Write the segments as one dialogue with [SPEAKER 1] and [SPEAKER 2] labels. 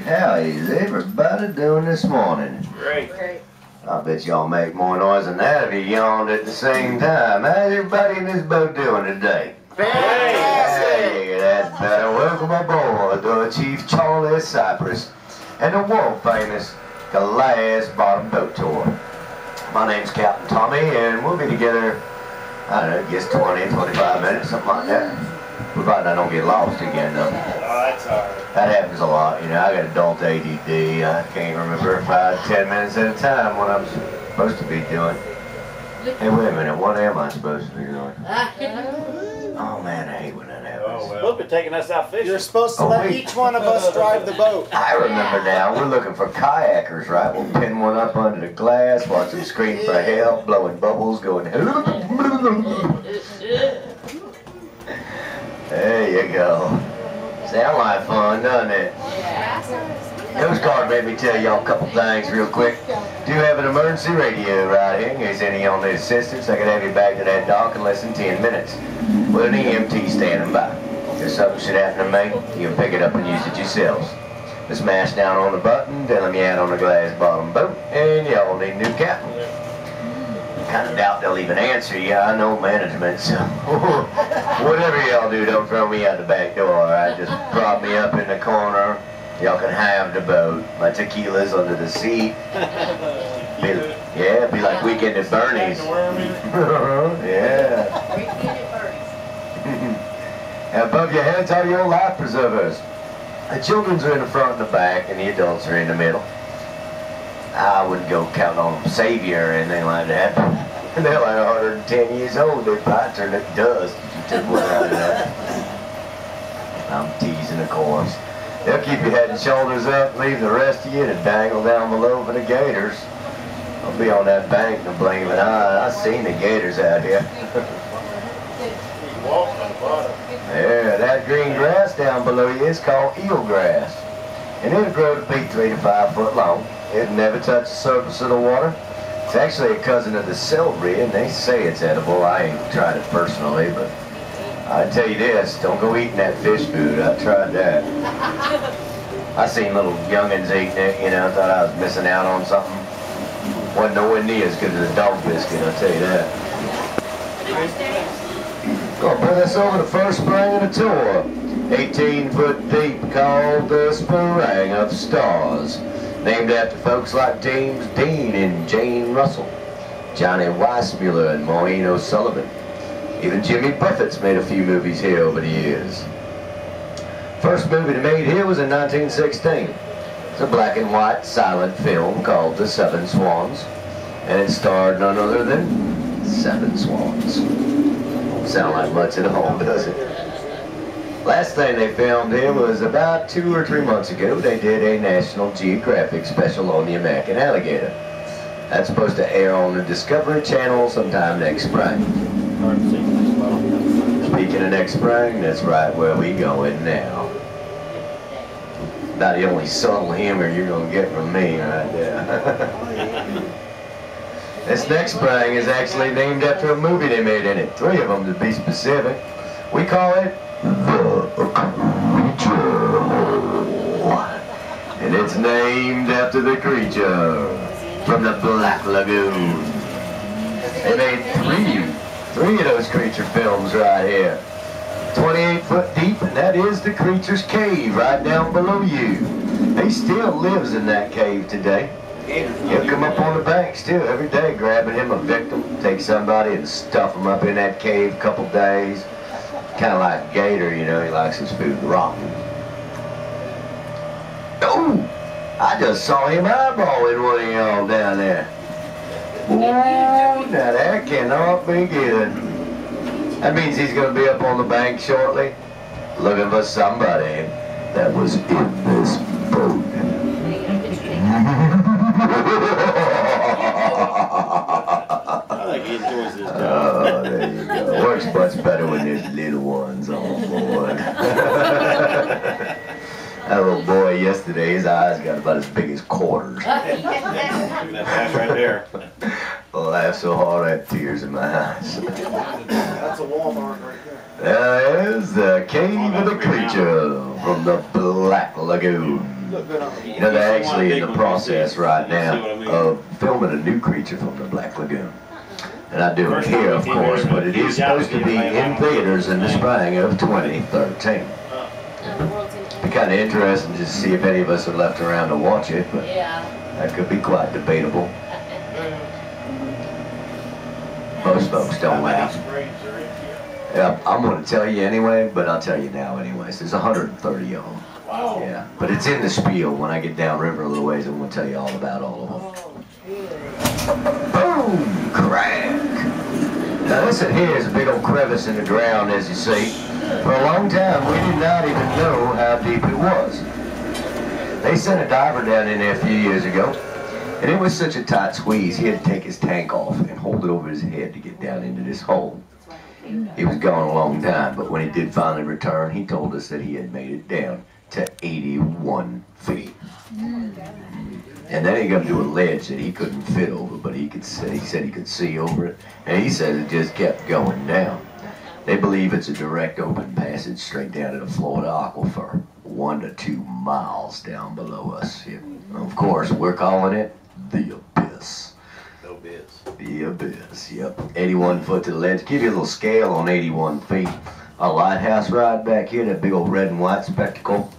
[SPEAKER 1] How is everybody doing this morning?
[SPEAKER 2] Great.
[SPEAKER 1] I bet y'all make more noise than that if you yawned at the same time. How's everybody in this boat doing today?
[SPEAKER 2] Fantastic!
[SPEAKER 1] Yeah, that's better. Welcome aboard the Chief Charlie Cypress and the world famous Glass Bottom Boat Tour. My name's Captain Tommy, and we'll be together, I don't know, I guess 20, 25 minutes, something like that. Provided I don't get lost again, though.
[SPEAKER 2] Oh, that's alright.
[SPEAKER 1] That happens a lot, you know. I got adult ADD. I can't remember 5, 10 minutes at a time what I'm supposed to be doing. Hey, wait a minute. What am I supposed to be doing? Oh, man, I hate when that happens.
[SPEAKER 2] Oh, well. Look, they're taking us out fishing.
[SPEAKER 3] You're supposed to let each one of us drive the boat.
[SPEAKER 1] I remember now. We're looking for kayakers, right? We'll pin one up under the glass, watch them scream for help, blowing bubbles, going... There you go. Sound like fun, doesn't it? Coast Guard made me tell y'all a couple things real quick. Do have an emergency radio right here in case any of y'all need assistance. I can have you back to that dock in less than 10 minutes. With an EMT standing by. If something should happen to me, you can pick it up and use it yourselves. Just mash down on the button, tell them you're out on the glass bottom boat, and y'all need a new captain. Kind of doubt they'll even answer you. I know management, so whatever y'all do, don't throw me out the back door, alright? Just prop me up in the corner. Y'all can have the boat. My tequila's under the seat. Be like Weekend at Bernie's. Yeah. And above your heads are your life preservers. The children's are in the front and the back, and the adults are in the middle. I wouldn't go counting on them Savior or anything like that. They're like 110 years old. They probably turn to dust if you took one out of that. I'm teasing, of course. They'll keep your head and shoulders up, leave the rest of you to dangle down below for the gators. I'll be on that bank in a blink of an eye. I've seen the gators out here. Yeah, that green grass down below you is called eelgrass. And it'll grow to be 3 to 5 foot long. It never touched the surface of the water. It's actually a cousin of the celery, and they say it's edible. I ain't tried it personally, but I tell you this, don't go eating that fish food. I tried that. I seen little youngins eating it, you know, thought I was missing out on something. Wasn't nowhere near as good as a dog biscuit, I'll tell you that. Gonna bring us over the first spring of the tour. 18 foot deep, called the Spring of Stars. Named after folks like James Dean and Jane Russell, Johnny Weissmuller and Maureen O'Sullivan. Even Jimmy Buffett's made a few movies here over the years. First movie they made here was in 1916. It's a black and white silent film called The Seven Swans, and it starred none other than 7 swans. Don't sound like much at all, does it? Last thing they filmed here was about 2 or 3 months ago. They did a National Geographic special on the American alligator. That's supposed to air on the Discovery Channel sometime next spring. Speaking of next spring, that's right where we going now. About the only subtle humor you're gonna get from me right there. This next spring is actually named after a movie they made in it. 3 of them to be specific. We call it The Creature. And it's named after the creature from the Black Lagoon. They made three of those creature films right here. 28 foot deep, and that is the creature's cave right down below you. He still lives in that cave today. He'll come up on the banks too every day, grabbing him a victim, take somebody and stuff him up in that cave a couple days. Kind of like Gator, you know, he likes his food rotten. Oh, I just saw him eyeballing one of y'all down there. Ooh, now that cannot be good. That means he's going to be up on the bank shortly, looking for somebody that was in this boat.
[SPEAKER 2] I think he enjoys this job.
[SPEAKER 1] Oh, there you go. Works much better when there's little ones on board. That little boy yesterday, his eyes got about as big as quarters.
[SPEAKER 2] Look at that back right there.
[SPEAKER 1] I laughed so hard I had tears in my eyes.
[SPEAKER 3] That's a Walmart right there.
[SPEAKER 1] There is the Cave of the Creature from the Black Lagoon.
[SPEAKER 3] Look good on the
[SPEAKER 1] You know, they're actually in the process right now of filming a new creature from the Black Lagoon. And I do it here, of course, but it is supposed to be in theaters in the spring of 2013. Be kind of interesting to see if any of us are left around to watch it, but that could be quite debatable. Most folks don't like it. Yeah, I'm going to tell you anyway, but I'll tell you now anyways. There's 130 of them.
[SPEAKER 2] Wow.
[SPEAKER 1] Yeah, but it's in the spiel. When I get downriver a little ways, I'm going to tell you all about all of them. Boom! Crack! Now this here is a big old crevice in the ground, as you see. For a long time, we did not even know how deep it was. They sent a diver down in there a few years ago, and it was such a tight squeeze, he had to take his tank off and hold it over his head to get down into this hole. He was gone a long time, but when he did finally return, he told us that he had made it down to 81 feet. And then he got to a ledge that he couldn't fit over, but he said he could see over it, and he said it just kept going down. They believe it's a direct open passage straight down to the Florida aquifer, 1 to 2 miles down below us. Of course, we're calling it the Abyss.
[SPEAKER 2] No bits.
[SPEAKER 1] The Abyss, yep. 81 foot to the ledge. Give you a little scale on 81 feet. A lighthouse ride back here, that big old red and white spectacle,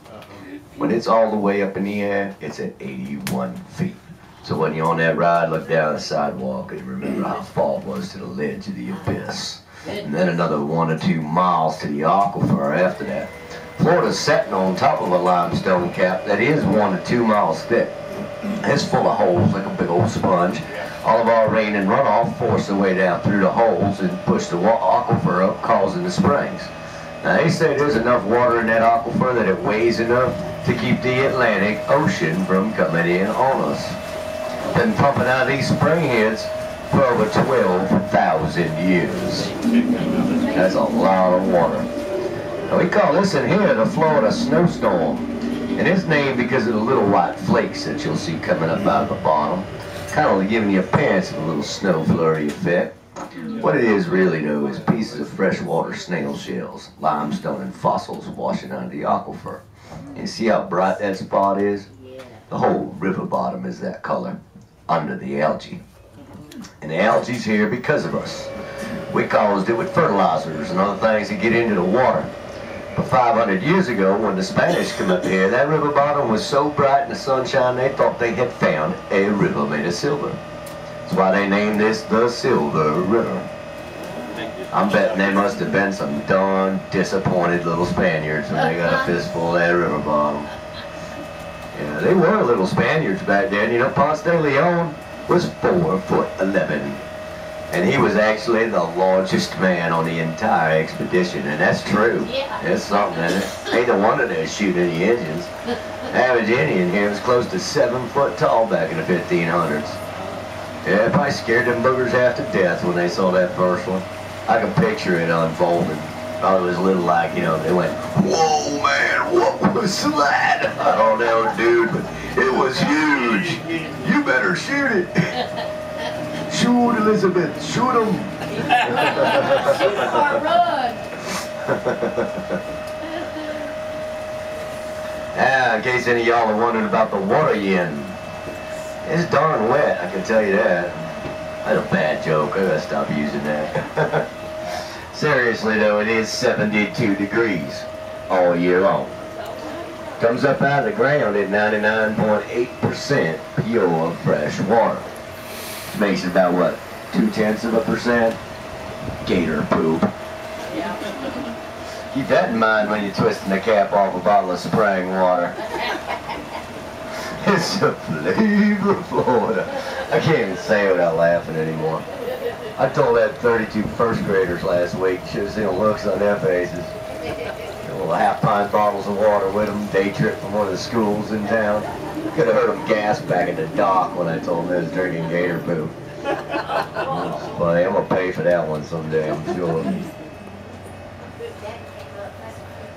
[SPEAKER 1] when it's all the way up in the air, it's at 81 feet. So when you're on that ride, look down the sidewalk and remember how far it was to the ledge of the Abyss. And then another 1 to 2 miles to the aquifer after that. Florida's sitting on top of a limestone cap that is 1 to 2 miles thick. It's full of holes like a big old sponge. All of our rain and runoff force their way down through the holes and push the aquifer up, causing the springs. Now they say there's enough water in that aquifer that it weighs enough to keep the Atlantic Ocean from coming in on us. Been pumping out these spring heads for over 12,000 years. That's a lot of water. Now we call this in here the Florida snowstorm. And it's named because of the little white flakes that you'll see coming up out of the bottom. Kind of giving you appearance of a little snow flurry effect. What it is really though is pieces of freshwater snail shells, limestone and fossils washing under the aquifer. And see how bright that spot is? The whole river bottom is that color, under the algae. And the algae's here because of us. We caused it with fertilizers and other things that get into the water. But 500 years ago, when the Spanish came up here, that river bottom was so bright in the sunshine they thought they had found a river made of silver. That's why they named this the Silver River. I'm betting there must have been some darn disappointed little Spaniards when they got a fistful of that river bottom. Yeah, they were little Spaniards back then. You know, Ponce de Leon was 4'11". And he was actually the largest man on the entire expedition, and that's true. There's something in it. Ain't no wonder they're shooting any Indians. Average Indian here was close to 7 foot tall back in the 1500s. Yeah, probably scared them boogers half to death when they saw that first one. I can picture it unfolding. Probably was a little like, you know, they went, "Whoa, man, what was that?" I don't know, dude, but it was huge. You better shoot it. Shoot, Elizabeth, shoot him.
[SPEAKER 4] Shoot or run.
[SPEAKER 1] Now, in case any of y'all are wondering about the water yin, it's darn wet, I can tell you that. That's a bad joke, I gotta stop using that. Seriously though, it is 72 degrees all year long. Comes up out of the ground at 99.8% pure fresh water. Makes it about what, 0.2%? Gator poop. Keep that in mind when you're twisting the cap off a bottle of spring water. It's the flavor of Florida. I can't even say it without laughing anymore. I told that 32 first graders last week, should have seen the looks on their faces. Little half-pint bottles of water with them, day trip from one of the schools in town. Could have heard them gasp back at the dock when I told them they was drinking gator poop. But I'm going to pay for that one someday, I'm sure.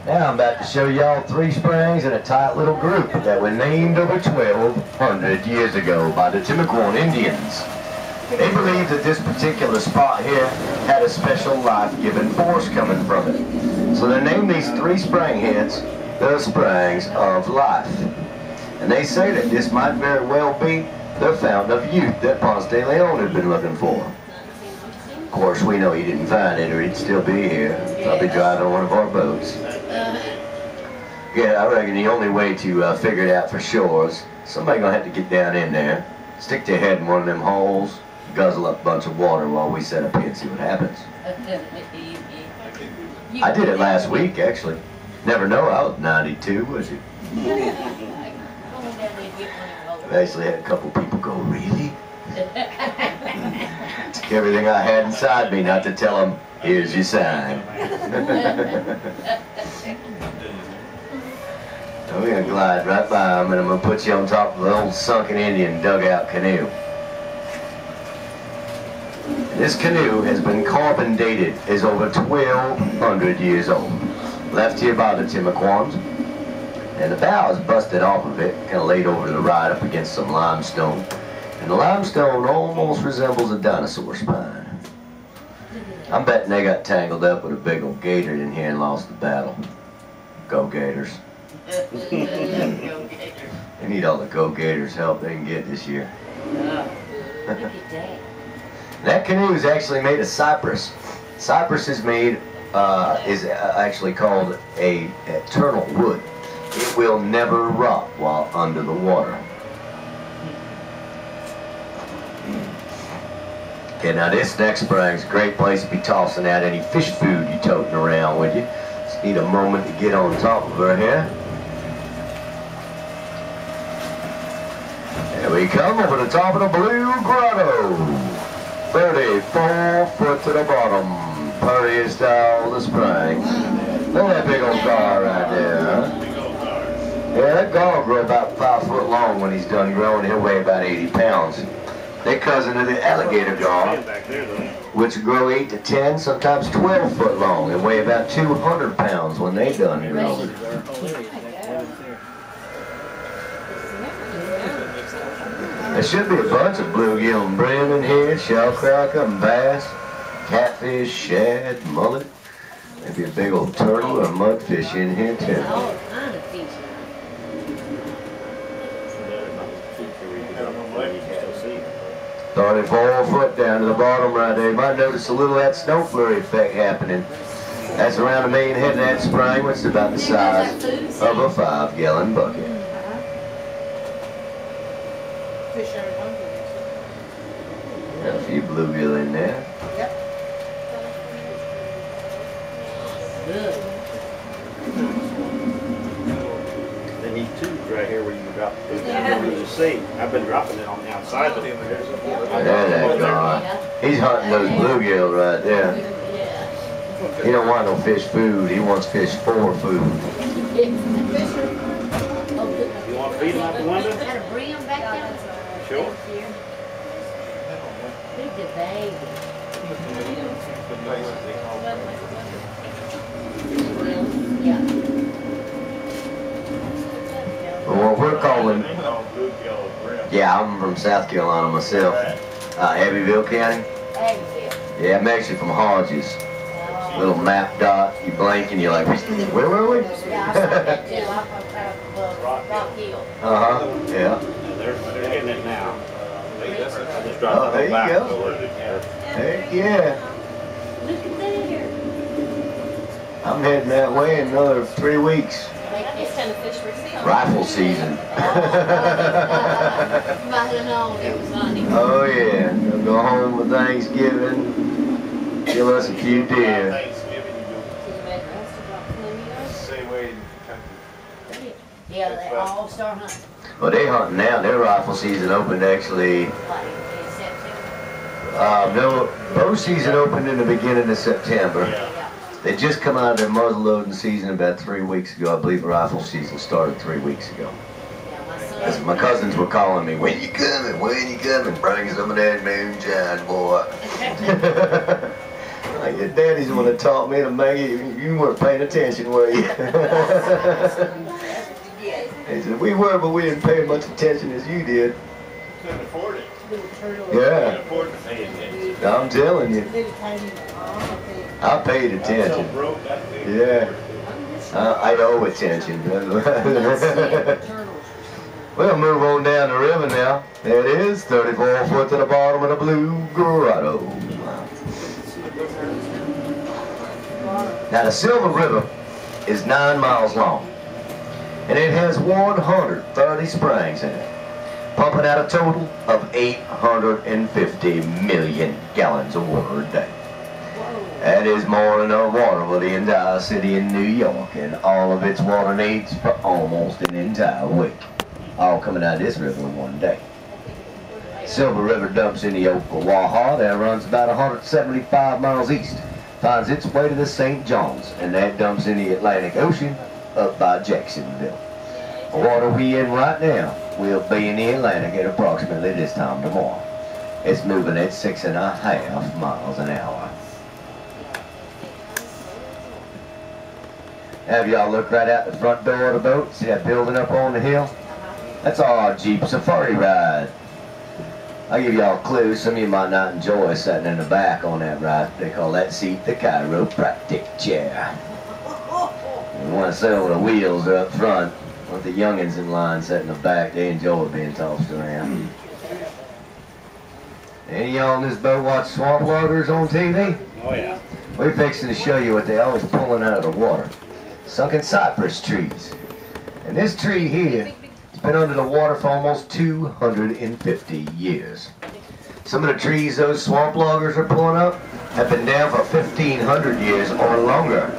[SPEAKER 1] Now I'm about to show y'all 3 springs in a tight little group that were named over 1,200 years ago by the Timucuan Indians. They believed that this particular spot here had a special life-giving force coming from it. So they named these 3 spring heads the Springs of Life. And they say that this might very well be the fountain of youth that Ponce de Leon had been looking for. Of course, we know he didn't find it, or he'd still be here, probably driving one of our boats. Yeah, I reckon the only way to figure it out for sure is somebody gonna have to get down in there, stick their head in one of them holes, guzzle up a bunch of water while we set up here and see what happens. I did it last week, actually. Never know, I was 92, was it? I actually had a couple people go, really? Took everything I had inside me not to tell them, here's your sign. We're going to glide right by them, and I'm going to put you on top of the old sunken Indian dugout canoe. This canoe has been carbon dated, is over 1,200 years old. Left here by the Timucuans, and the bow is busted off of it, kind of laid over to the right up against some limestone. And the limestone almost resembles a dinosaur spine. I'm betting they got tangled up with a big old gator in here and lost the battle. Go Gators. They need all the Go Gators help they can get this year. That canoe is actually made of cypress. Cypress is made, is actually called a eternal wood. It will never rot while under the water. Okay, now this next spring is a great place to be tossing out any fish food you're toting around with you. Just need a moment to get on top of her here. There we come over the top of the Blue Grotto. 34 foot to the bottom. Purdy style of the spring. Look at that big old gar right there, huh? Yeah, that gar will grow about 5 foot long when he's done growing. He'll weigh about 80 pounds. They're cousin of the alligator gar, which grow 8 to 10, sometimes 12 foot long, and weigh about 200 pounds when they done growing. There should be a bunch of bluegill and brim in here, shellcracker and bass, catfish, shad, mullet. Maybe a big old turtle or mudfish in here too. 34 foot down to the bottom right there. You might notice a little of that snow flurry effect happening. That's around a million head of that spring, which is about the size of a 5-gallon bucket. Got a few bluegill in there.
[SPEAKER 2] They need tubes right here where you can drop the food down here. You see, I've been dropping it on the outside.
[SPEAKER 1] There that guy. He's hunting those bluegill right there. He don't want no fish food. He wants fish for food.
[SPEAKER 2] You want to feed them out the window? Sure.
[SPEAKER 1] Well, what we're calling, yeah, I'm from South Carolina myself, Abbeville County. Yeah, I'm actually from Hodges. Little map dot, you blink and you're like, where were we? Yeah.
[SPEAKER 2] They're getting it now.
[SPEAKER 1] Oh, there you go. Heck yeah. I'm heading that way in another 3 weeks. Rifle season. Oh yeah, we'll go home with Thanksgiving, kill us a few deer.
[SPEAKER 4] Yeah, they all start hunting.
[SPEAKER 1] Well, they hunting now. Their rifle season opened actually. No, bow season opened in the beginning of September. They just come out of their muzzle loading season about 3 weeks ago. I believe rifle season started 3 weeks ago. As my cousins were calling me, when you coming? When you coming? Bring some of that moonshine, boy. Like your daddy's the one that taught me to make it. You weren't paying attention, were you? He said, we were, but we didn't pay as much attention as you did.
[SPEAKER 2] Couldn't afford it.
[SPEAKER 1] Yeah.
[SPEAKER 2] Couldn't afford to pay attention.
[SPEAKER 1] I'm telling you. I paid attention. Yeah. I owe attention. We'll move on down the river now. There it is, 34 foot to the bottom of the Blue Grotto. Now the Silver River is 9 miles long, and it has 130 springs in it, pumping out a total of 850 million gallons of water a day. That is more than enough water for the entire city of New York and all of its water needs for almost an entire week. All coming out of this river in one day. Silver River dumps in the Ocklawaha that runs about 175 miles east, finds its way to the St. Johns, and that dumps in the Atlantic Ocean up by Jacksonville. The water we in right now will be in the Atlantic at approximately this time tomorrow. It's moving at 6.5 miles an hour. Have y'all look right out the front door of the boat? See that building up on the hill? That's our Jeep Safari ride. I'll give y'all a clue. Some of you might not enjoy sitting in the back on that ride. They call that seat the chiropractic chair. You want to sit where the wheels are up front. With the youngins in line sitting in the back, they enjoy being tossed around. Any of y'all on this boat watch swamp loggers on TV?
[SPEAKER 2] Oh yeah.
[SPEAKER 1] We're fixing to show you what they always pulling out of the water. Sunken cypress trees. And this tree here has been under the water for almost 250 years. Some of the trees those swamp loggers are pulling up have been down for 1,500 years or longer.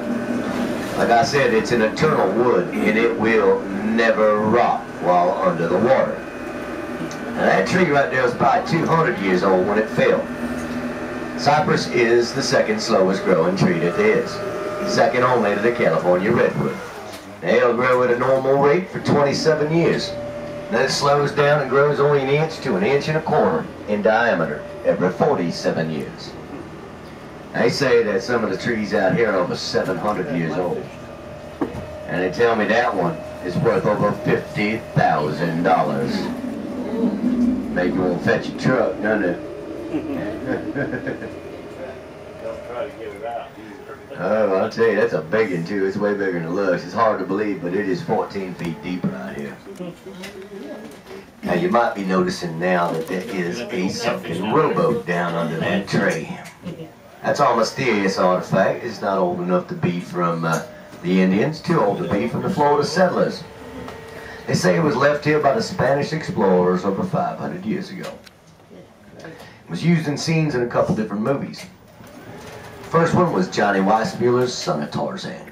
[SPEAKER 1] Like I said, it's an eternal wood and it will never rot while under the water. Now that tree right there was probably 200 years old when it fell. Cypress is the second slowest growing tree that there is, second only to the California redwood. They'll grow at a normal rate for 27 years. Then it slows down and grows only an inch to an inch and a quarter in diameter every 47 years. They say that some of the trees out here are over 700 years old. And they tell me that one is worth over $50,000. Make you want to fetch a truck, doesn't it?
[SPEAKER 2] They'll try to get it out.
[SPEAKER 1] Oh, I'll tell you, that's a big one too. It's way bigger than it looks. It's hard to believe, but it is 14 feet deep right here. Now you might be noticing now that there is a sunken rowboat down under that tree. That's our mysterious artifact. It's not old enough to be from the Indians, too old to be from the Florida settlers. They say it was left here by the Spanish explorers over 500 years ago. It was used in scenes in a couple different movies. First one was Johnny Weissmuller's Son of Tarzan.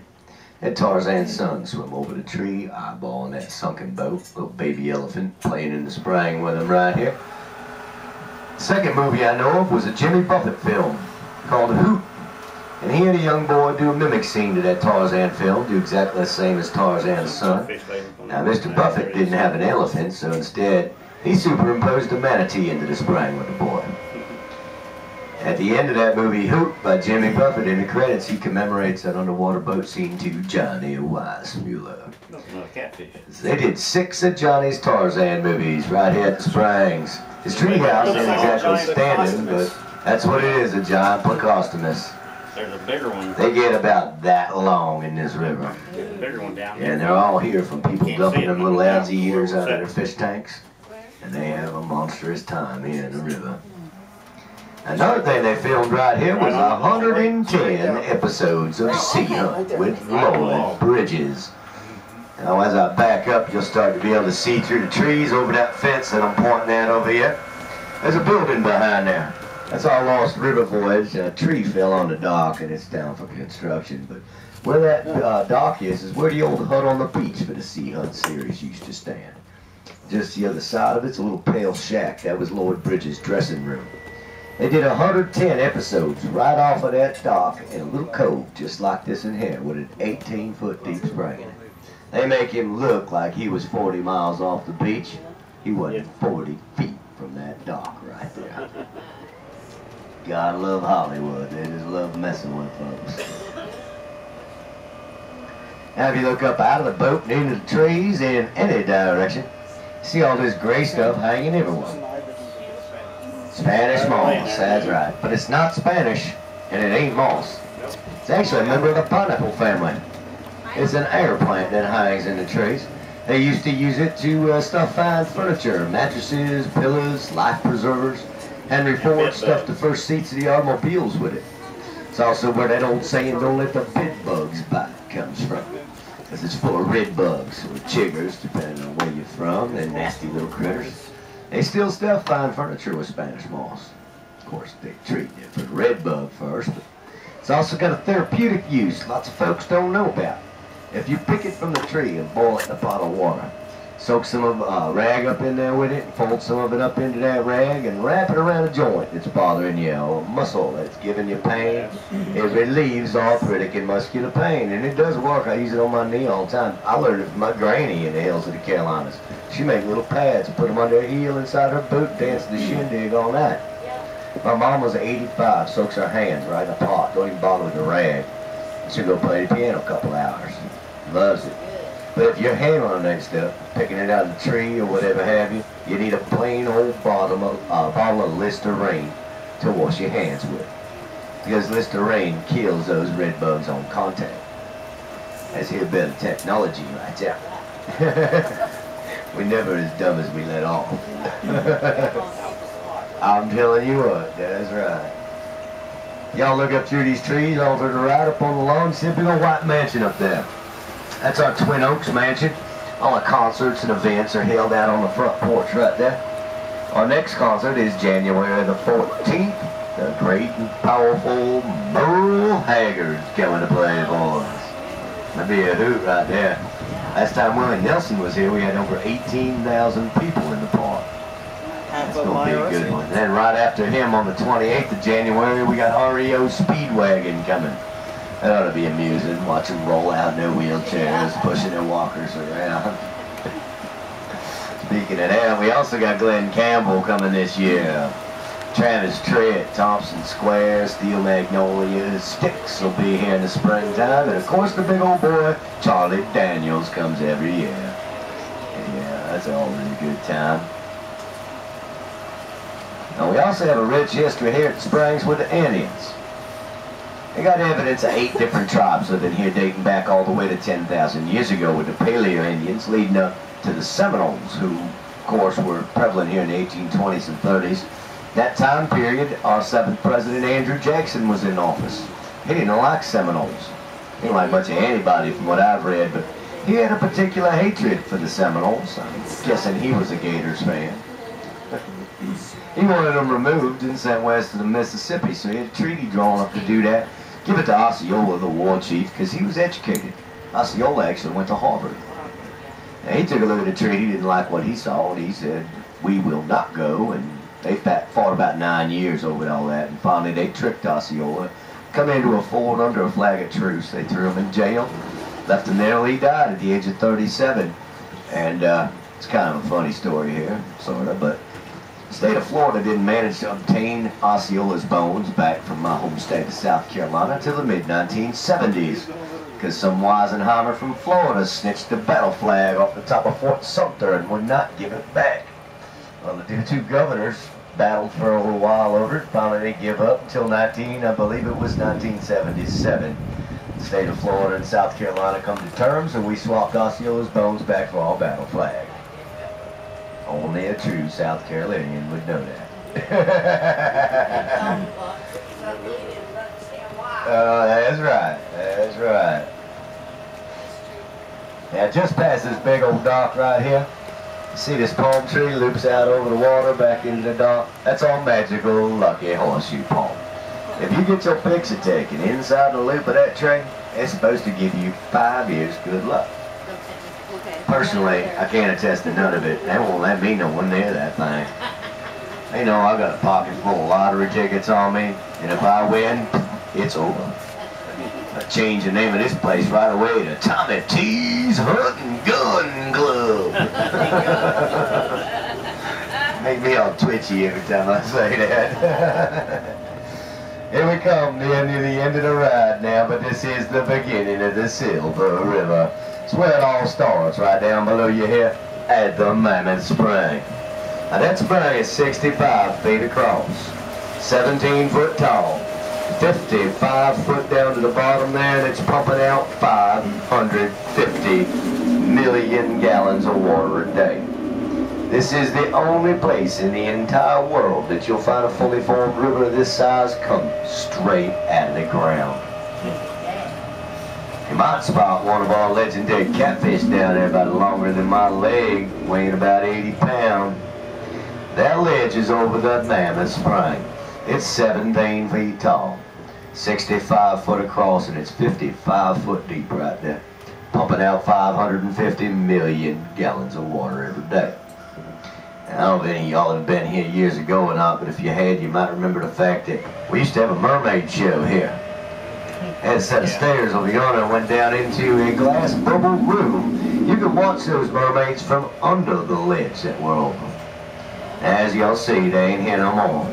[SPEAKER 1] And Tarzan's son swim over the tree, eyeballing that sunken boat. Little baby elephant playing in the spring with him right here. Second movie I know of was a Jimmy Buffett film called Hoot. And he had a young boy do a mimic scene to that Tarzan film, do exactly the same as Tarzan's son. Now Mr. Buffett didn't have an elephant, so instead he superimposed a manatee into the spring with the boy. At the end of that movie, Hoot, by Jimmy Buffett, in the credits, he commemorates that underwater boat scene to Johnny Weissmuller. They did 6 of Johnny's Tarzan movies right here at the Springs. His treehouse isn't exactly standing, but that's what it is, a giant Plecostomus.
[SPEAKER 2] There's a bigger one.
[SPEAKER 1] They get about that long in this river.
[SPEAKER 2] There's a bigger one down there.
[SPEAKER 1] And they're all here from people dumping them little algae eaters out of their fish tanks. And they have a monstrous time here in the river. Another thing they filmed right here was 110 episodes of Sea Hunt with Lloyd Bridges. Now as I back up, you'll start to be able to see through the trees over that fence that I'm pointing at over here. There's a building behind there. That's our Lost River Voyage. A tree fell on the dock and it's down for construction. But where that dock is where the old hut on the beach for the Sea Hunt series used to stand. Just the other side of it's a little pale shack. That was Lloyd Bridges' dressing room. They did 110 episodes right off of that dock in a little cove just like this in here with an 18-foot deep spring in it. They make him look like he was 40 miles off the beach. He wasn't 40 feet from that dock right there. Gotta love Hollywood. They just love messing with folks. Now if you look up out of the boat and into the trees in any direction, see all this gray stuff hanging everywhere. Spanish moss, that's right. But it's not Spanish, and it ain't moss. It's actually a member of the pineapple family. It's an air plant that hangs in the trees. They used to use it to stuff fine furniture, mattresses, pillows, life preservers. Henry Ford stuffed the first seats of the automobiles with it. It's also where that old saying, don't let the bed bugs bite, comes from. Because it's full of red bugs, or chiggers, depending on where you're from, and nasty little critters. They still stuff fine furniture with Spanish moss. Of course, they treat it for the red bug first, but it's also got a therapeutic use lots of folks don't know about. If you pick it from the tree and boil it in a pot of water, soak some of rag up in there with it, fold some of it up into that rag, and wrap it around a joint that's bothering you, or a muscle that's giving you pain. It relieves arthritic and muscular pain, and it does work. I use it on my knee all the time. I learned it from my granny in the hills of the Carolinas. She made little pads and put them under her heel inside her boot, danced the shindig all night. My mom was 85, soaks her hands right in a pot, don't even bother with the rag. She'll go play the piano a couple hours. Loves it. But if you're handling that stuff, picking it out of the tree or whatever have you, you need a plain old bottle of Listerine to wash your hands with. Because Listerine kills those red bugs on contact. That's here bit of technology right there. We're never as dumb as we let off. I'm telling you what, that's right. Y'all look up through these trees over to the right up on the lawn, see a big old white mansion up there. That's our Twin Oaks mansion. All the concerts and events are held out on the front porch right there. Our next concert is January the 14th. The great and powerful Merle Haggard's coming to play for us. That'd be a hoot right there. Last time Willie Nelson was here, we had over 18,000 people in the park. That's going to be a good one. And then right after him on the 28th of January, we got REO Speedwagon coming. That ought to be amusing, watch them roll out in their wheelchairs, pushing their walkers around. Speaking of that, we also got Glenn Campbell coming this year. Travis Tritt, Thompson Square, Steel Magnolias, Styx will be here in the springtime. And of course the big old boy, Charlie Daniels, comes every year. Yeah, that's always a good time. Now we also have a rich history here at the Springs with the Indians. They got evidence of 8 different tribes living here dating back all the way to 10,000 years ago with the Paleo Indians leading up to the Seminoles, who of course were prevalent here in the 1820s and 30s. That time period, our 7th president Andrew Jackson was in office. He didn't like Seminoles. He didn't like much of anybody from what I've read, but he had a particular hatred for the Seminoles. I'm guessing he was a Gators fan. He wanted them removed and sent west to the Mississippi, so he had a treaty drawn up to do that. Give it to Osceola, the war chief, because he was educated. Osceola actually went to Harvard. Now, he took a look at the treaty, didn't like what he saw, and he said, we will not go, and they fought about 9 years over all that, and finally they tricked Osceola, come into a fort under a flag of truce. They threw him in jail, left him there till he died at the age of 37. And it's kind of a funny story here, sort of, but the state of Florida didn't manage to obtain Osceola's bones back from my home state of South Carolina until the mid-1970s, because some Weisenheimer from Florida snitched the battle flag off the top of Fort Sumter and would not give it back. Well, the 2 governors battled for a little while over it. Finally, they give up until I believe it was 1977. The state of Florida and South Carolina come to terms, and we swapped Osceola's bones back for our battle flag. Only a true South Carolinian would know that. That's right. That's right. Now, just past this big old dock right here, you see this palm tree loops out over the water back into the dock? That's our magical lucky horseshoe palm. If you get your picture taken inside the loop of that tree, it's supposed to give you 5 years good luck. Personally, I can't attest to none of it. They won't let me no one near that thing. They know I got a pocket full of lottery tickets on me, and if I win, it's over. I change the name of this place right away to Tommy T's Hunting Gun Club. Make me all twitchy every time I say that. Here we come near the end of the ride now, but this is the beginning of the Silver River. It's where it all starts, right down below you here at the Mammoth Spring. Now that spring is 65 feet across, 17 foot tall, 55 foot down to the bottom there, and it's pumping out 550 million gallons of water a day. This is the only place in the entire world that you'll find a fully formed river of this size come straight out of the ground. You might spot one of our legendary catfish down there about longer than my leg, weighing about 80 pounds. That ledge is over the Mammoth Spring. It's 17 feet tall, 65 foot across, and it's 55 foot deep right there, pumping out 550 million gallons of water every day. I don't know if any of y'all have been here years ago or not, but if you had, you might remember the fact that we used to have a mermaid show here. Had a set of stairs over yonder and went down into a glass bubble room. You could watch those mermaids from under the ledge that were open. As y'all see, they ain't here no more.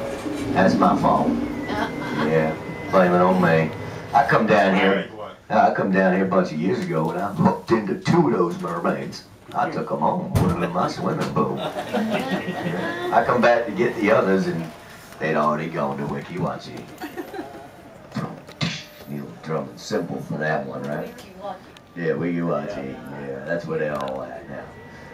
[SPEAKER 1] That's my fault. Yeah, blame it on me. I come down here a bunch of years ago and I hooked into 2 of those mermaids. I took them home, put them in my swimming pool. I come back to get the others and they'd already gone to Wiki Wachi. Neil Drummond symbol for that one, right? Yeah, Wiki Wachi. Yeah, that's where they're all at now.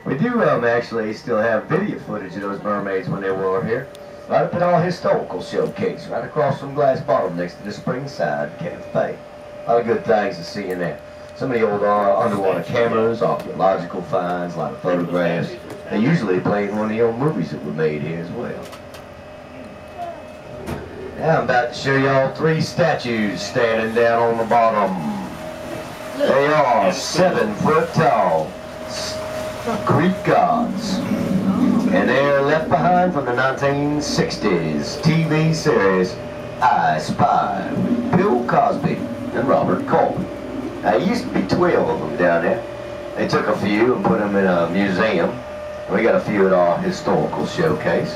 [SPEAKER 1] We do actually still have video footage of those mermaids when they were here. Right up at our historical showcase, right across from Glass Bottom next to the Springside Cafe. A lot of good things to see in there. Some of the old underwater cameras, archaeological finds, a lot of photographs. They usually play in one of the old movies that were made here as well. Now I'm about to show y'all 3 statues standing down on the bottom. They are 7 foot tall Greek gods. And they're left behind from the 1960s TV series I Spy with Bill Cosby and Robert Culp. There used to be 12 of them down there. They took a few and put them in a museum. We got a few at our historical showcase.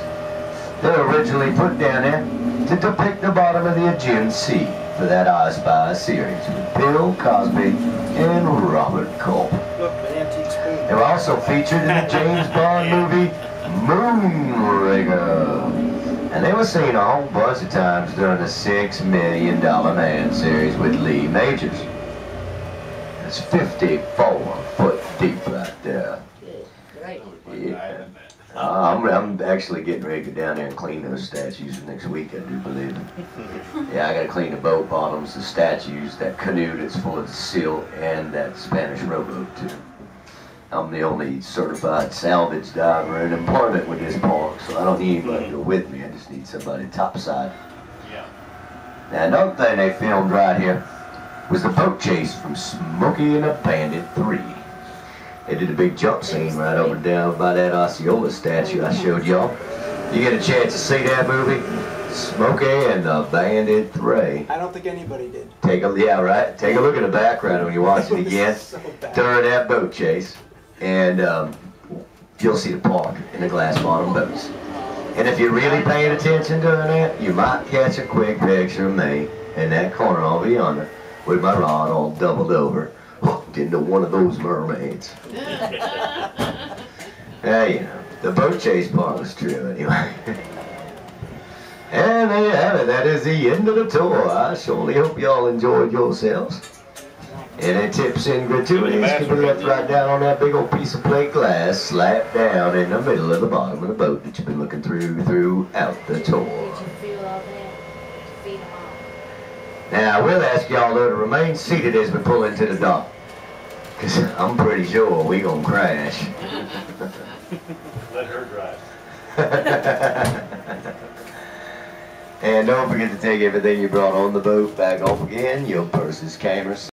[SPEAKER 1] They were originally put down there to depict the bottom of the Aegean Sea for that I Spy series with Bill Cosby and Robert Culp.
[SPEAKER 3] Look, an antique spoon.
[SPEAKER 1] They were also featured in the James Bond movie Moonraker. And they were seen a whole bunch of times during the $6 Million Man series with Lee Majors. It's 54 foot deep right there. Yeah. I'm actually getting ready to go down there and clean those statues next week, I do believe. Yeah, I gotta clean the boat bottoms, the statues, that canoe that's full of silt, and that Spanish rowboat too. I'm the only certified salvage diver in employment with this park, so I don't need anybody to go with me. I just need somebody topside. Now another thing they filmed right here was the boat chase from Smokey and the Bandit 3. They did a big jump scene right over down by that Osceola statue I showed y'all. You get a chance to see that movie, Smokey and the Bandit 3.
[SPEAKER 3] I don't think anybody did.
[SPEAKER 1] Take a look at the background when you watch it again during that boat chase, and you'll see the park and the glass bottom boats. And if you're really paying attention during that, you might catch a quick picture of me in that corner over yonder with my rod all doubled over, hooked into one of those mermaids. Yeah, you know, the boat chase part was true anyway. And there you have it. That is the end of the tour. I surely hope y'all enjoyed yourselves. Any tips and gratuities can be left right down on that big old piece of plate glass, slapped down in the middle of the bottom of the boat that you've been looking throughout the tour. Now, I will ask y'all though to remain seated as we pull into the dock, because I'm pretty sure we're going to crash.
[SPEAKER 2] Let her drive.
[SPEAKER 1] And don't forget to take everything you brought on the boat back off again, your purses, cameras,